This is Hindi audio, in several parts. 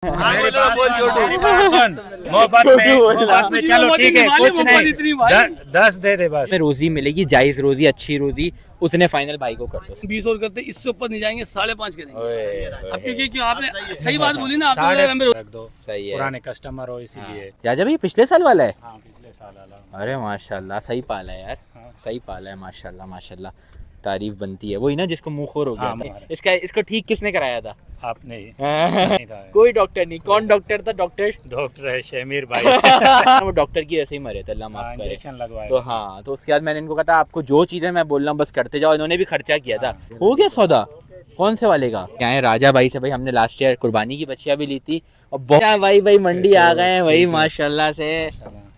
मोहब्बत में चलो ठीक है, कुछ नहीं, 10 दे दे बस। रोजी मिलेगी, जायज रोजी, अच्छी रोजी, उसने फाइनल भाई को कर दो। 20 और करते, इससे ऊपर नहीं जाएंगे, 5.5 करेंगे। अब क्योंकि क्यों आपने सही बात बोली ना, रख दो, सही है, पुराने कस्टमर हो इसीलिए। राजा भाई पिछले साल वाला है। हाँ, पिछले साल वाला। अरे माशाल्लाह, सही पाला है यार, सही पाला है, माशाल्लाह माशाल्लाह, तारीफ बनती है। वही ना जिसको मुंहखोर हो गया था। इसको ठीक किसने कराया था? आपने ही। नहीं था। कोई डॉक्टर नहीं। कौन डॉक्टर था? डॉक्टर है शमीर भाई। वो डॉक्टर की ऐसे ही मरे थे, अल्लाह माफ करे। इंजेक्शन लगवाया तो हाँ, तो उसके बाद मैंने इनको कहा था आपको जो चीजें मैं बोल रहा हूँ बस करते जाओ। इन्होंने भी खर्चा किया था। हो गया सौदा। कौन से वाले का? क्या है, राजा भाई से भाई हमने लास्ट ईयर कुर्बानी की बच्चियां भी ली थी। और बहुत भाई मंडी आ गए हैं भाई माशाल्लाह से।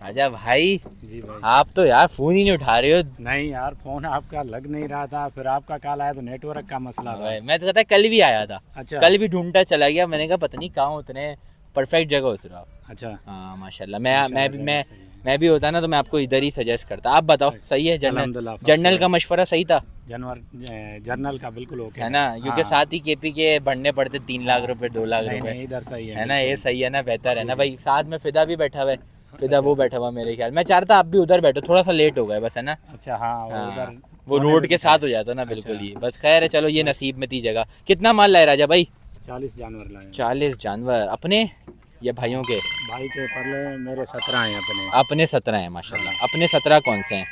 राजा भाई जी भाई, आप तो यार फोन ही नहीं उठा रहे हो। नहीं यार, फोन आपका लग नहीं रहा था, फिर आपका कॉल आया तो नेटवर्क का मसला था। मैं तो कहता कल भी आया था। अच्छा, कल भी ढूंढता चला गया। मैंने कहा पता नहीं कहाँ उतरे, परफेक्ट जगह उतरा। अच्छा। हाँ माशाल्लाह। मैं भी होता ना तो मैं आपको इधर ही सजेस्ट करता। आप बताओ सही है? जर्नल का मशवरा सही था? जर्नल का बिल्कुल ओके है ना, क्योंकि साथ ही केपी के बढ़ने पड़ते 3 लाख रुपए 2 लाख रुपए। इधर सही है ना, ये सही है ना, बेहतर है ना भाई। साथ में फिदा भी बैठा हुआ है। फिदा वो बैठा हुआ मेरे ख्याल। मैं चाहता आप भी उधर बैठो, थोड़ा सा लेट हो गए बस, है ना। अच्छा, हाँ, उधर वो रोड के साथ हो जाता ना, बिल्कुल ही। बस खैर है, चलो ये नसीब में थी जगह। कितना माल लाए राजा भाई? 40 जानवर लाए। 40 जानवर अपने या भाइयों के? भाई के पहले मेरे 17 हैं अपने 17 हैं माशाल्लाह। अपने 17 कौन से हैं?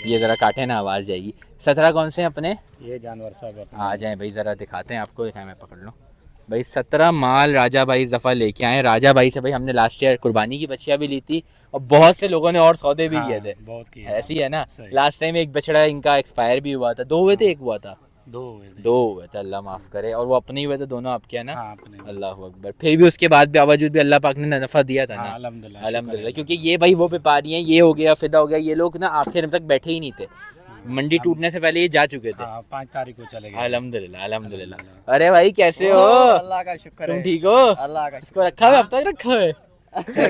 ये जरा काटे ना, आवाज जाएगी। 17 कौन से हैं अपने? ये जानवर सब आ जाएं भाई, जरा दिखाते हैं आपको। दिखाएं, मैं पकड़ लूँ भाई। 17 माल राजा भाई दफ़ा लेके आए। राजा भाई से भाई हमने लास्ट ईयर कुर्बानी की बच्चियां भी ली थी और बहुत से लोगों ने और सौदे भी किए थे। बहुत किए। ऐसी है ना, लास्ट टाइम एक बछड़ा इनका एक्सपायर भी हुआ था। 2 हुए थे, एक हुआ था? 2 हुए थे, अल्लाह माफ़ करे। और वो अपने ही हुए थे दोनों आपके, है ना? अल्लाह अकबर। फिर भी उसके बाद भी बावजूद भी अल्लाह पाक ने नफ़ा दिया था ना, अल्हम्दुलिल्लाह। क्योंकि ये भाई वो व्यापारी हैं, ये हो गया फिदा हो गया, ये लोग ना आखिर तक बैठे ही नहीं थे। मंडी टूटने से पहले ये जा चुके थे। 5 तारीख को चले गए। अल्हम्दुलिल्लाह अल्हम्दुलिल्लाह। अरे भाई कैसे हो? अल्लाह का शुक्र है। तुम ठीक हो? अल्लाह का इसको रखा हुआ, अब तक रखा है।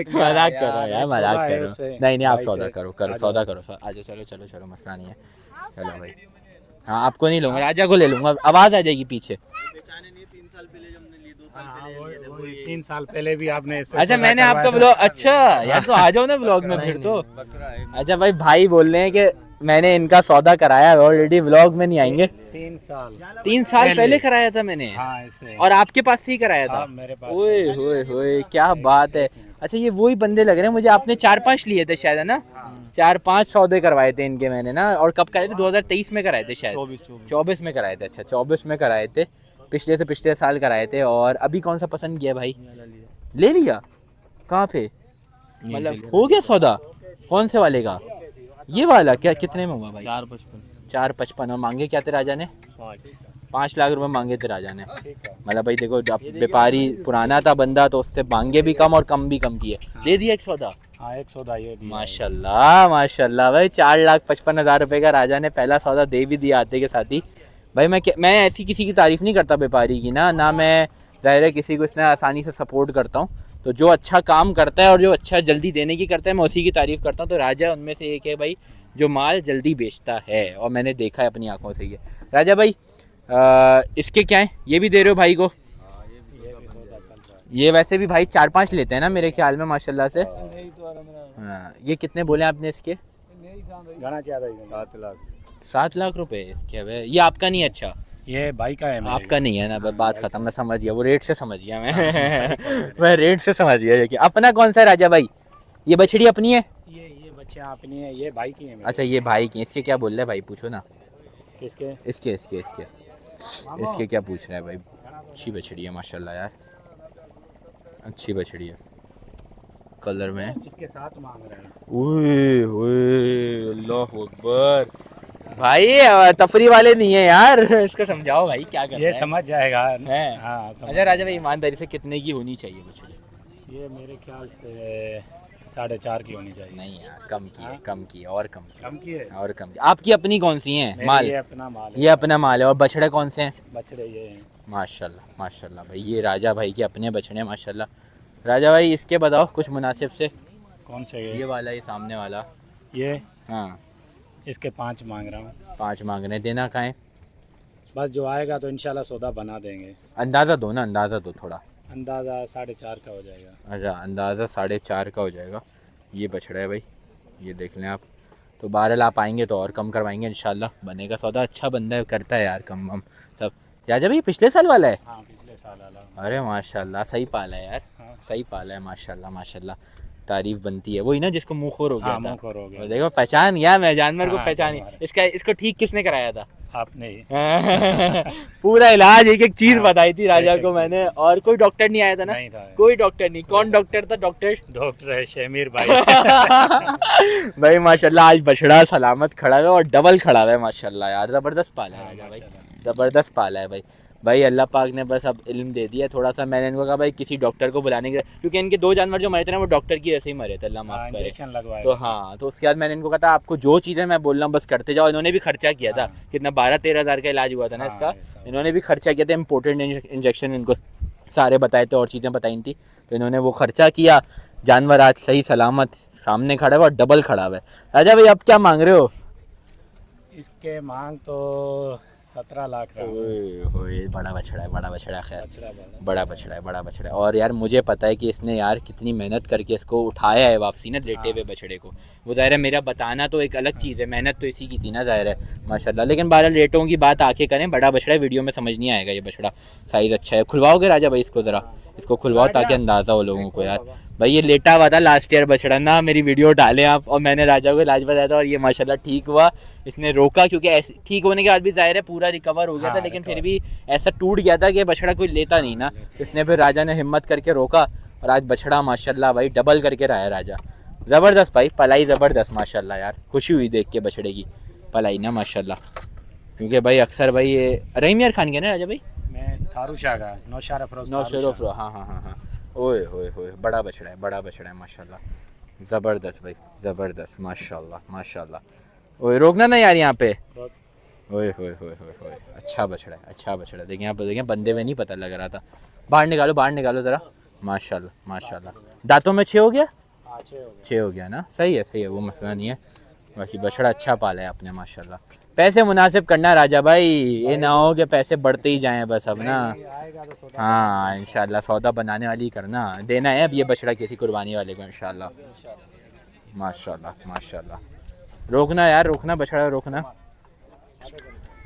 मजाक करो यार, मजाक करो। नहीं आप सौदा करो सौदा करो। आ जाओ, चलो मसला नहीं है। चलो भाई, हाँ आपको नहीं लूंगा, राजा को ले लूंगा। आवाज आ जाएगी पीछे। 3 साल पहले भी आपने। अच्छा, मैंने आपका ब्लॉग। अच्छा यार, तो आ जाओ ना ब्लॉग में फिर तो। अच्छा भाई बोल रहे हैं कि मैंने इनका सौदा कराया ऑलरेडी, व्लॉग में नहीं आएंगे। 3 साल पहले कराया था मैंने। और आपके पास से ही कराया था? मेरे पास। ओए क्या बात है। अच्छा, ये वही बंदे लग रहे हैं मुझे। आपने 4-5 लिए थे शायद, है ना? 4-5 सौदे करवाए थे इनके मैंने ना। और कब कराए थे? 2023 में कराए थे शायद। 24 में कराए थे। अच्छा, 24 में कराए थे। पिछले से पिछले साल कराए थे। और अभी कौन सा पसंद किया भाई? ले लिया? कहाँ पे मतलब हो गया सौदा? कौन से वाले का? ये वाला क्या कितने में हुआ भाई? 4.55। और मांगे क्या थे राजा ने? 5 लाख रुपए मांगे थे राजा ने। मतलब भाई देखो, व्यापारी पुराना था बंदा, तो उससे मांगे भी कम और कम भी कम किए। दे दिया एक सौदा? हाँ, एक सौदा ये दिया। माशाल्लाह भाई, 4,55,000 रुपए का राजा ने पहला सौदा दे भी दिया आते के साथ ही। भाई मैं ऐसी किसी की तारीफ नहीं करता व्यापारी की ना मैं ज़ाहिर है किसी को इतना आसानी से सपोर्ट करता हूँ। तो जो अच्छा काम करता है और जो अच्छा जल्दी देने की करता है, मैं उसी की तारीफ़ करता हूँ। तो राजा उनमें से एक है भाई जो माल जल्दी बेचता है, और मैंने देखा है अपनी आंखों से। ये राजा भाई इसके क्या है? ये भी दे रहे हो भाई को? ये वैसे भी भाई 4-5 लेते हैं ना मेरे ख्याल में माशाल्लाह से। हाँ, ये कितने बोले आपने इसके? 7 लाख रुपए इसके। ये आपका नहीं? अच्छा, ये भाई का है। आपका नहीं है ना? बात खत्म। मैं समझ गया, वो रेट से समझ गया मैं रेट से समझ गया कि अपना कौन सा है राजा भाई? ये बछड़ी अपनी है? ये बच्चियां अपनी है, ये भाई की है। अच्छा, ये भाई की। इसके क्या बोल रहे भाई? पूछो ना। किसके? इसके क्या पूछ रहा है भाई? अच्छी बछड़ी है माशाल्लाह यार, अच्छी बछड़ी है, कलर में। इसके साथ मांग रहे हैं। ओए अल्लाह अकबर। भाई तफरी वाले नहीं है यार, इसको समझाओ भाई क्या कर रहा है। ये समझ जाएगा है। हाँ, अच्छा राजा भाई, ईमानदारी से कितने की होनी चाहिए बछड़ी? ये मेरे ख्याल से 4.5 की होनी चाहिए। नहीं यार, कम की है, कम की और कम की है। और कम की। आपकी अपनी कौन सी है माल? ये अपना माल है। ये अपना माल है। और बछड़े कौन से हैं? बछड़े ये हैं। माशाल्लाह भाई, ये राजा भाई के अपने बछड़े माशाल्लाह। राजा भाई इसके बताओ कुछ मुनासिब से। कौन से? ये वाला, ये सामने वाला। ये हाँ, इसके 5 मांग रहा हूँ। 5 मांग रहे हैं। देना कहाँ है? बस जो आएगा तो इंशाल्लाह सौदा बना देंगे। अंदाज़ा दो ना, अंदाज़ा दो थोड़ा। अंदाज़ा 4.5 का हो जाएगा। अच्छा, अंदाज़ा 4.5 का हो जाएगा। ये बछड़ा है भाई, ये देख लें आप। तो बहरहाल आप आएंगे तो और कम करवाएंगे इंशाल्लाह, बनेगा सौदा। अच्छा बंदा है, करता है यार कम वम सब। राजा भाई पिछले साल वाला है? हाँ, पिछले साल वाला। अरे माशाल्लाह, सही पाला है यार। हाँ। सही पाला है माशाल्लाह माशाल्लाह, तारीफ बनती है। वही ना जिसको मुँहखोर हो गया हाँ, था? मुँहखोर हो गया। और देखो पहचान गया मैं, जानवर को हाँ, पहचान। जानवर। इसका इसको ठीक किसने कराया था? आपने ही। पूरा इलाज एक एक चीज हाँ, बताई थी राजा एक-एक को चीज़। मैंने, और कोई डॉक्टर नहीं आया था ना? नहीं था। कोई डॉक्टर नहीं। कौन डॉक्टर था? डॉक्टर डॉक्टर है शेमीर भाई। भाई माशाल्लाह आज बछड़ा सलामत खड़ा है और डबल खड़ा है माशाल्लाह यार, जबरदस्त पाला है हाँ, राजा भाई, माशाल्लाह। जबरदस्त पाला है भाई। भाई अल्लाह पाक ने बस अब इल्म दे दिया थोड़ा सा। मैंने इनको कहा भाई किसी डॉक्टर को बुलाने के, क्योंकि इनके 2 जानवर जो मरे थे ना वो डॉक्टर की वजह से ही मरे थे, अल्लाह माफ़ करे। इंजेक्शन लगवाया। तो हाँ, तो उसके बाद मैंने इनको कहा था आपको जो चीज़ें मैं बोल रहा हूँ बस करते जाओ। इन्होंने भी खर्चा किया था, हाँ। कितना 12-13 हज़ार का इलाज हुआ था ना हाँ, इसका। ऐसा। इन्होंने भी खर्चा किया था, इम्पोर्टेंट इंजेक्शन इनको सारे बताए थे और चीज़ें बताई थी, तो इन्होंने वो खर्चा किया। जानवर आज सही सलामत सामने खड़ा हुआ और डबल खड़ा हुआ है। राजा भाई अब क्या मांग रहे हो? इसके मांग तो 17 लाख रहा। ओए बड़ा बछड़ा है, बड़ा बछड़ा है, खैर बछड़ा वाला। बड़ा बछड़ा है, बड़ा बछड़ा है। और यार मुझे पता है कि इसने यार कितनी मेहनत करके इसको उठाया है वापसी ना, लेटे हुए बछड़े को। वो ज़ाहिर है मेरा बताना तो एक अलग चीज़ है, मेहनत तो इसी की थी ना, ज़ाहिर है माशाल्लाह। लेकिन बहरहाल रेटों की बात आके करें, बड़ा बछड़ा है, वीडियो में समझ नहीं आएगा ये बछड़ा। साइज़ अच्छा है। खुलवाओगे राजा भाई इसको ज़रा? इसको खुलवाओ ताकि अंदाज़ा हो लोगों को यार। भाई ये लेटा हुआ था लास्ट ईयर बछड़ा ना, मेरी वीडियो डालें आप, और मैंने राजा को इलाज बताया था और ये माशाल्लाह ठीक हुआ। इसने रोका क्योंकि ऐसे ठीक होने के बाद भी ज़ाहिर है पूरा रिकवर हो गया था, हाँ, लेकिन फिर रिकवर। भी ऐसा टूट गया था कि बछड़ा कोई लेता नहीं ना। इसने फिर राजा ने हिम्मत करके रोका और आज बछड़ा माशाल्लाह भाई डबल करके रहा है राजा। ज़बरदस्त भाई, पलाई ज़बरदस्त माशाल्लाह यार। खुशी हुई देख के बछड़े की पलाई ना माशाल्लाह, क्योंकि भाई अक्सर भाई ये रहीम यार खान के ना राजा भाई, मैं थारू शाह का नौशार अफरोज। हाँ हाँ हाँ हाँ। ओए होए होए, बड़ा बछड़ा है, बड़ा बछड़ा है माशाल्लाह, ज़बरदस्त भाई ज़बरदस्त माशाल्लाह माशाल्लाह। ओए रोकना ना यार यहाँ पे। ओए होए होए होए होए, अच्छा बछड़ा है, अच्छा बछड़ा है। देखिए यहाँ पर, देखिए बंदे में नहीं पता लग रहा था। बाहर निकालो ज़रा। माशाल्लाह माशाल्लाह। दांतों में 6 हो गया? 6 हो गया ना, सही है, वो मसला नहीं है। बाकी बछड़ा अच्छा पाला है आपने माशाल्लाह। पैसे मुनासिब करना राजा भाई, ये ना हो कि पैसे बढ़ते ही जाएं बस अब ना। हाँ इंशाल्लाह सौदा बनाने वाली करना, देना है अब ये बछड़ा किसी कुर्बानी वाले को इंशाल्लाह। माशाल्लाह माशाल्लाह। रोकना यार, रोकना बछड़ा, रोकना।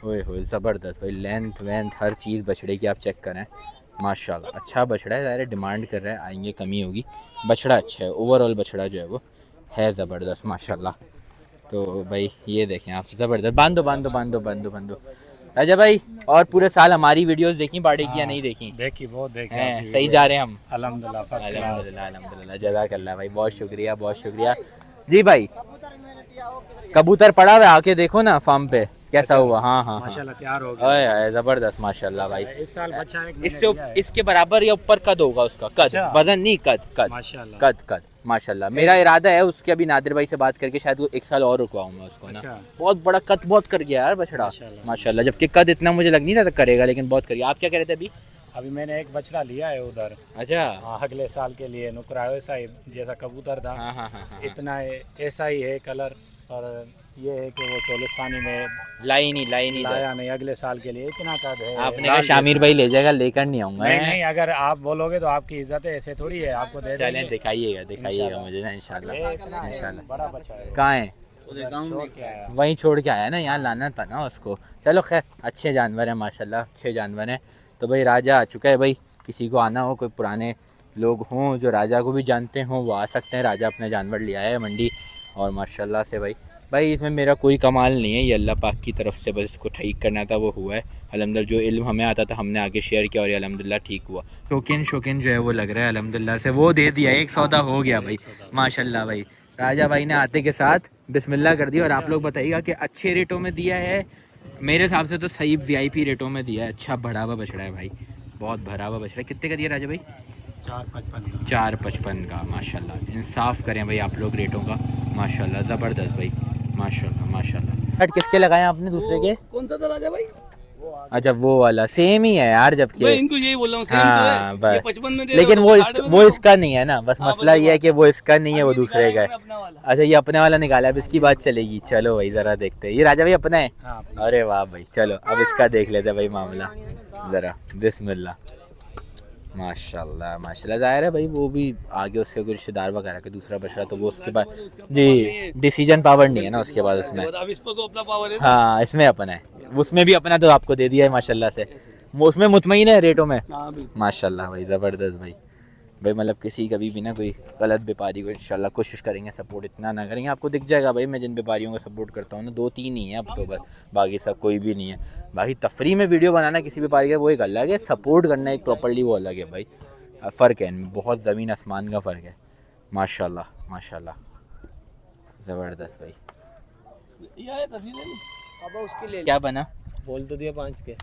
ओए होए ज़बरदस्त भाई, लेंथ वेंथ हर चीज़ बछड़े की आप चेक करें माशाल्लाह। अच्छा बछड़ा है, ज़ाहिर डिमांड कर रहा है, आएंगे कमी होगी। बछड़ा अच्छा है, ओवरऑल बछड़ा जो है वो है ज़बरदस्त माशाल्लाह। तो भाई ये देखें आप, ज़बरदस्त। बांधो राजा भाई। और पूरे साल हमारी वीडियोस देखी बाड़े की या नहीं देखी? देखी, बहुत देखी। हैं, सही जा रहे हैं हम? अल्हम्दुलिल्लाह, फर्स्ट क्लास। अल्हम्दुलिल्लाह जज़ाकल्लाह भाई, बहुत शुक्रिया जी भाई। कबूतर पड़ा हुआ है, आके देखो ना फार्म पे कैसा हुआ। हाँ हाँ माशाल्लाह तैयार हो गया। ओए ज़बरदस्त माशाल्लाह भाई। इस साल बच्चा एक इससे इसके बराबर या ऊपर कद होगा उसका, कद अच्छा। वजन नहीं, कद माशाल्लाह। कद माशाल्लाह। मेरा इरादा है उसके, अभी नादिर भाई से बात करके शायद वो 1 साल और रुकवाऊँ मैं उसको ना। अच्छा। बहुत बड़ा कद बहुत कर गया यार बछड़ा माशाल्लाह, जबकि कद इतना मुझे लग नहीं रहा था करेगा, लेकिन बहुत कर गया। आप क्या कह रहे थे अभी? अभी मैंने एक बछड़ा लिया है उधर। अच्छा। हाँ, अगले साल के लिए नुकरा ऐसा ही जैसा कबूतर था। हाँ। इतना ऐसा ही है कलर, और ये है कि वो चोलिस्तानी में लाइन लाया नहीं, अगले साल के लिए इतना कद है। आपने कहा शामिर भाई ले जाएगा, लेकर नहीं आऊँगा। नहीं, अगर आप बोलोगे तो आपकी इज्जत है, ऐसे थोड़ी है, आपको दे चलें, देंगे। दिखाइएगा मुझे ना इंशाल्लाह। बड़ा बच्चा है। कहाँ है? छोड़ के आया। वहीं छोड़ के आया ना, यहाँ लाना था ना उसको। चलो खैर, अच्छे जानवर हैं माशाल्लाह, अच्छे जानवर हैं। तो भाई राजा आ चुका है भाई, किसी को आना हो, कोई पुराने लोग हों जो राजा को भी जानते हों, वो आ सकते हैं। राजा अपने जानवर ले आया है मंडी, और माशाल्लाह से भाई इसमें मेरा कोई कमाल नहीं है, ये अल्लाह पाक की तरफ से बस इसको ठीक करना था, वो हुआ है अल्हम्दुलिल्लाह। जो इल्म हमें आता था हमने आगे शेयर किया और ये अल्हम्दुलिल्लाह ठीक हुआ। शौकीन जो है वो लग रहा है अल्हम्दुलिल्लाह से, वो दे दिया, एक सौदा हो गया भाई माशाल्लाह भाई। राजा भाई ने आते के साथ बिस्मिल्लाह कर दिया। और आप लोग बताइएगा कि अच्छे रेटों में दिया है, मेरे हिसाब से तो सही VIP रेटों में दिया है। अच्छा भरा हुआ बछड़ा है भाई, बहुत भरा हुआ बछड़ा है। कितने का दिया राजा भाई? 4.55 का माशाल्लाह। इंसाफ करें भाई आप लोग रेटों का माशाल्लाह, ज़बरदस्त भाई माशाल्लाह। किसके लगाए आपने दूसरे के? कौन सा था राजा भाई? अच्छा वो वाला सेम ही है यार, जबकि मैं इनको यही बोल रहा हूँ, सेम हाँ, तो है। ये बस। 55 में दे लेकिन रहा वो हूँ, 60 में वो दे इसका नहीं है ना, बस हाँ, मसला ये है कि वो इसका नहीं है, वो अभी दूसरे का है। दिखाया अपना वाला। अच्छा ये अपने वाला निकाला, अब इसकी बात चलेगी। चलो भाई ज़रा देखते हैं, ये राजा भाई अपना है। हाँ, अरे वाह भाई, चलो अब इसका देख लेते हैं भाई मामला ज़रा। बिस्मिल्लाह माशाल्लाह माशाल्लाह। ज़ाहिर है भाई वो भी आगे उसके कोई रिश्तेदार वगैरह के दूसरा बछड़ा, तो वो उसके बाद जी डिसीजन पावर नहीं है ना उसके बाद उसमें। अब इस पर तो अपना पावर है। हाँ इसमें अपन है, उसमें भी अपना तो आपको दे दिया है माशाल्लाह से, वो उसमें मुतमईन है रेटों में हाँ बिल्कुल। माशाल्लाह भाई ज़बरदस्त भाई। भाई मतलब किसी कभी भी ना कोई गलत व्यापारी को इंशाल्लाह कोशिश करेंगे सपोर्ट इतना ना करेंगे, आपको दिख जाएगा भाई मैं जिन व्यापारियों को सपोर्ट करता हूँ ना 2-3 ही हैं अब तो बस, बाकी सब कोई भी नहीं है। बाकी तफरी में वीडियो बनाना किसी व्यापारी का वो एक अलग है, सपोर्ट करना एक प्रॉपर्ली वो अलग है भाई, फ़र्क है इनमें, बहुत ज़मीन आसमान का फ़र्क है माशाल्लाह माशाल्लाह ज़बरदस्त भाई। ये है तस्वीर है ना? अब उसके लिए क्या बना? बोल तो दिया 5 के।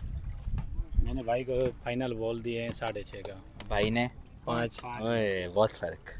मैंने भाई को फाइनल बोल दिए हैं 6.5 का। भाई ने 5 ओए बहुत फ़र्क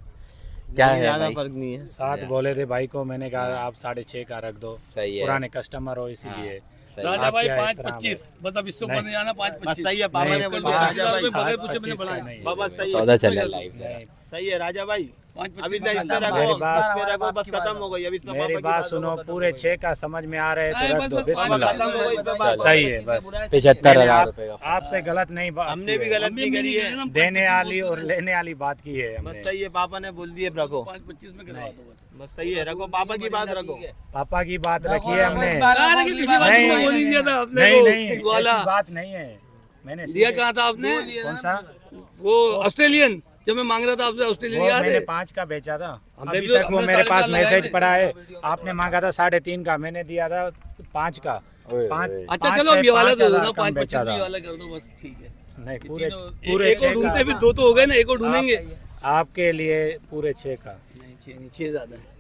क्या है ज़्यादा भाई? फर्क नहीं है। 7 बोले थे भाई को, मैंने कहा आप 6.5 का रख दो, सही है पुराने कस्टमर हो इसीलिए। सही राजा आप भाई क्या 5.25 बस, अब इससे ऊपर नहीं आना। 5.25 बस सही है, पापा नहीं, ने बोल कल दिया राजा राजा भाई भाई। बगैर पूछे मैंने 25 का बढ़ाया। नहीं है। बाबा सही है, सौदा चल रहा है लाइव ज़रा। नहीं, सही है राजा भाई। 5.25 अभी में तक इस पे खाता रखो, मेरी इस बात- पे रखो, बस खत्म हो गई। अभी इसमें मेरी पापा की बात बात सुनो, होगा, खत्म पूरे हो गई। 6 का समझ में आ रहे नहीं, तो रख बस- दो, बस- बिस्मिल्लाह। खत्म हो गई, इस पे बात सही है बस। 75,000 मैंने रुपए का आपसे गलत नहीं बात हमने की भी है। गलत नहीं करी है। देने वाली और लेने वाली बात की है बस हमने। सही है, पापा ने बोल दिए रखो। 5.25 में करवा दो बस। बस सही है, रखो, पापा की बात रखो। पापा की बात रखी है हमने। कहाँ रखी? पिछली बार नहीं, तो बोल ही दिया था आपने नहीं को, नहीं वाला ऐसी बात नहीं है। मैंने दिया सीधे- कहाँ था आपने? कौन सा? वो ऑस्ट्रेलियन, जब मैं मांग रहा था आपसे वो ऑस्ट्रेलियन याद मैंने है? 5 का बेचा था। हमने अभी भी- तक वो हमने मेरे पास 4.5 लगाए मैसेज थे। पड़ा है। आपने मांगा था 3.5 का, मैंने दिया था 5 का। ओए, 5 ओए। अच्छा चलो अब ये वाला दे दो ना, 5.25 बेचा में ये था। वाला कर दो बस, ठीक है। नहीं ये पूरे तीनों- पूरे एक और 6 ढूंढते का फिर 2 तो हो गए ना, एक और ढूंढेंगे। आपके लिए पूरे 6 का। नहीं 6 नहीं, 6 ज्यादा है।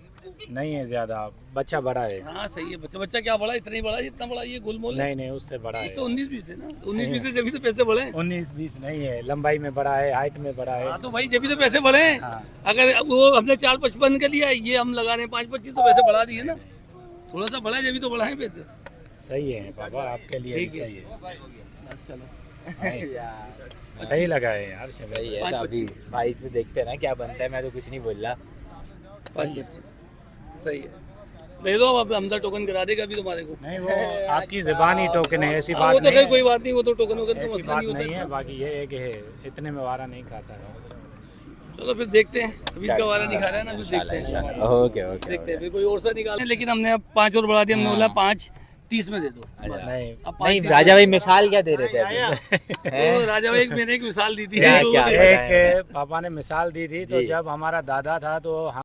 नहीं है ज्यादा, बच्चा बड़ा है। हाँ सही है, बच्चा बच्चा क्या बड़ा, इतना ही बड़ा, इतना बड़ा ये गोलमोल है। नहीं नहीं उससे बड़ा है। 19-20 है ना, 19-20 से जब भी तो पैसे बढ़े हैं। 19-20 नहीं है, लंबाई में बड़ा है, हाइट में बड़ा है। हाँ तो भाई जब भी तो पैसे बढ़े हैं। हाँ। अगर वो हमने 4.55 का लिया, ये हम लगा रहे हैं 5.25, तो पैसे बढ़ा दिए ना, थोड़ा सा बढ़ा है, जब भी तो बढ़ा है पैसे। सही है बाबा, आपके लिए भी ठीक है। सही है। बस चलो, नहीं, सही लगा है यार। सही है तो अभी भाई से देखते हैं ना क्या बनता है, मैं तो कुछ नहीं बोल रहा। 5.25 सही है, दे दो अब, हमदा टोकन करा देगा अभी तुम्हारे को। नहीं वो आपकी ज़बानी टोकन है, ऐसी हाँ, बात वो तो नहीं खैर कोई है। बात नहीं, वो तो टोकन वोकन तो ऐसी मसला बात नहीं नहीं है, होता। बाकी ये है कि है इतने में वारा नहीं खाता है। चलो फिर देखते हैं, अभी का वाला नहीं खा रहा है ना, अभी देखते हैं। इंशाल्लाह ओके ओके देखते हैं फिर कोई और सा निकाल, लेकिन हमने अब 5 और बढ़ा दिया, हमने बोला 5.30 में दे दो बस। नहीं अब नहीं 5.30 राजा भाई मिसाल क्या दे रहे थे अभी? तो राजा भाई मैंने एक मिसाल दी थी। क्या- तो क्या? वो- एक पापा ने मिसाल दी थी, तो जी। जब हमारा दादा था तो